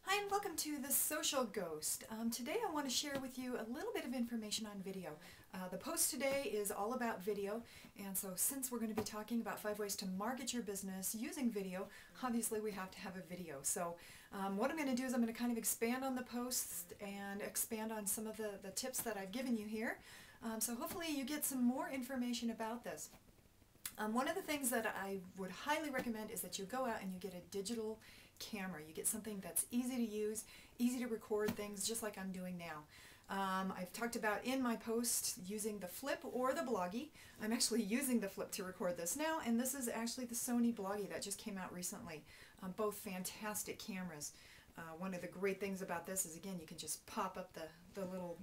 Hi and welcome to The Social Ghost. Today I want to share with you a little bit of information on video. The post today is all about video, and so since we're going to be talking about 5 ways to market your business using video, obviously we have to have a video. So what I'm going to do is I'm going to kind of expand on the post and expand on some of the tips that I've given you here. So hopefully you get some more information about this. One of the things that I would highly recommend is that you go out and you get a digital camera. You get something that's easy to use, easy to record things, just like I'm doing now. I've talked about in my post using the Flip or the Bloggie. I'm actually using the Flip to record this now, and this is actually the Sony Bloggie that just came out recently. Both fantastic cameras. One of the great things about this is, again, you can just pop up the little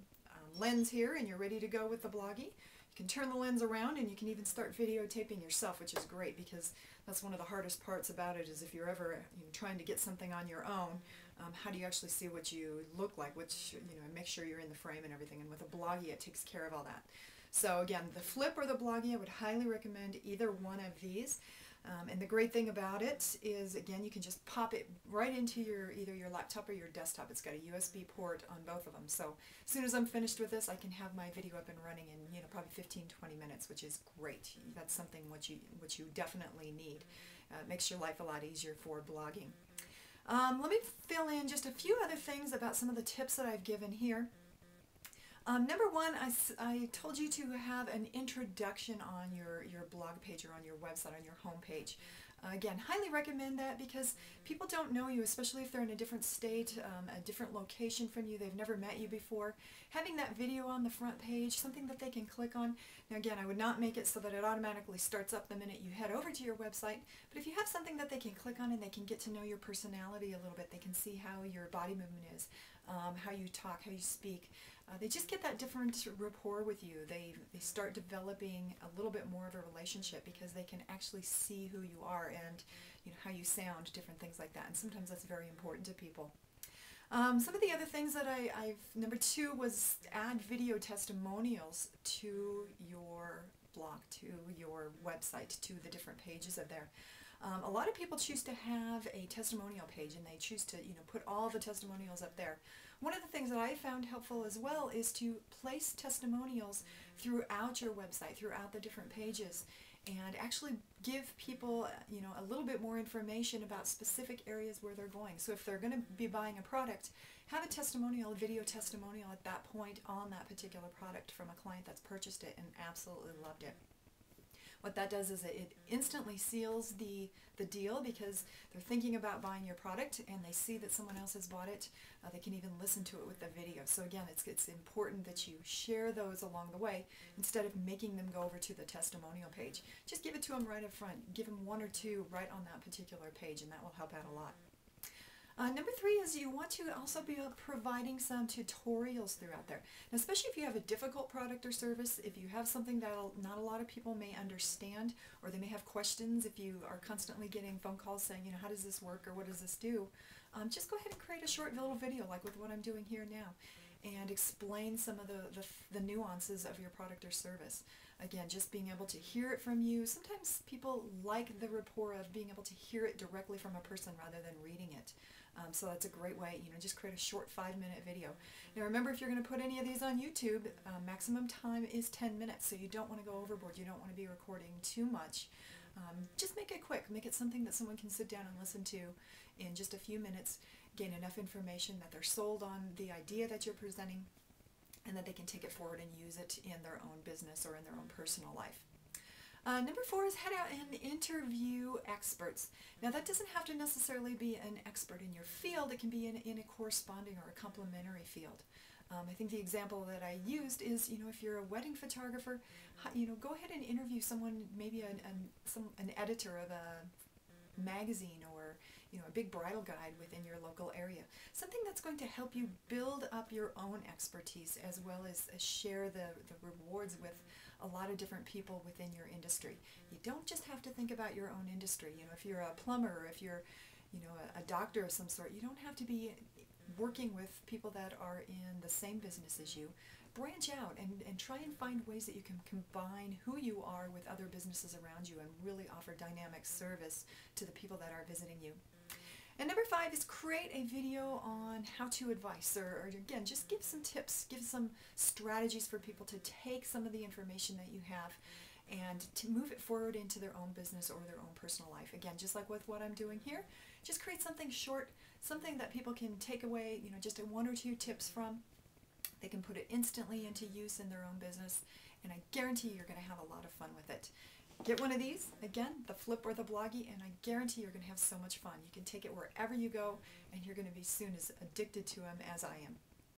lens here and you're ready to go with the Bloggie. You can turn the lens around and you can even start videotaping yourself, which is great because that's one of the hardest parts about it, is if you're ever trying to get something on your own, how do you actually see what you look like, which, make sure you're in the frame and everything, and with a Bloggie it takes care of all that. So again, the Flip or the Bloggie, I would highly recommend either one of these. And the great thing about it is, again, you can just pop it right into either your laptop or your desktop. It's got a USB port on both of them. So as soon as I'm finished with this, I can have my video up and running in probably 15-20 minutes, which is great. That's something which you definitely need. It makes your life a lot easier for blogging. Let me fill in just a few other things about some of the tips that I've given here. Number one, I told you to have an introduction on your blog page or on your website, on your home page. Again, highly recommend that because people don't know you, especially if they're in a different state, a different location from you, they've never met you before. Having that video on the front page, something that they can click on. Now again, I would not make it so that it automatically starts up the minute you head over to your website, but if you have something that they can click on and they can get to know your personality a little bit, they can see how your body movement is, how you talk, how you speak. They just get that different rapport with you. They start developing a little bit more of a relationship because they can actually see who you are and how you sound, different things like that. And sometimes that's very important to people. Some of the other things that number two was add video testimonials to your blog, to your website, to the different pages of there. A lot of people choose to have a testimonial page and they choose to put all the testimonials up there. One of the things that I found helpful as well is to place testimonials throughout your website, throughout the different pages, and actually give people a little bit more information about specific areas where they're going. So if they're going to be buying a product, have a testimonial, a video testimonial at that point on that particular product from a client that's purchased it and absolutely loved it. What that does is it instantly seals the deal because they're thinking about buying your product and they see that someone else has bought it. They can even listen to it with the video. So again, it's important that you share those along the way instead of making them go over to the testimonial page. Just give it to them right up front. Give them one or two right on that particular page, and that will help out a lot. Number three is you want to also be providing some tutorials throughout there. Now, especially if you have a difficult product or service, if you have something that not a lot of people may understand, or they may have questions, if you are constantly getting phone calls saying, how does this work or what does this do, just go ahead and create a short little video like with what I'm doing here now and explain some of the nuances of your product or service. Again, just being able to hear it from you. Sometimes people like the rapport of being able to hear it directly from a person rather than reading it. So that's a great way, just create a short 5-minute video. Now remember, if you're going to put any of these on YouTube, maximum time is 10 minutes, so you don't want to go overboard. You don't want to be recording too much. Just make it quick. Make it something that someone can sit down and listen to in just a few minutes, gain enough information that they're sold on the idea that you're presenting, and that they can take it forward and use it in their own business or in their own personal life. Number four is head out and interview experts. Now that doesn't have to necessarily be an expert in your field. It can be in a corresponding or a complementary field. I think the example that I used is, if you're a wedding photographer, go ahead and interview someone, maybe an editor of a magazine or a big bridal guide within your local area. Something that's going to help you build up your own expertise as well as share the rewards with a lot of different people within your industry. You don't just have to think about your own industry. If you're a plumber or if you're a doctor of some sort, you don't have to be working with people that are in the same business as you. Branch out and try and find ways that you can combine who you are with other businesses around you and really offer dynamic service to the people that are visiting you. And number 5 is create a video on how-to advice, or again, just give some tips, give some strategies for people to take some of the information that you have and to move it forward into their own business or their own personal life. Again, just like with what I'm doing here, just create something short, something that people can take away, just 1 or 2 tips from. They can put it instantly into use in their own business, and I guarantee you're going to have a lot of fun with it. Get one of these, again, the Flip or the Bloggy, and I guarantee you're going to have so much fun. You can take it wherever you go, and you're going to be soon as addicted to them as I am.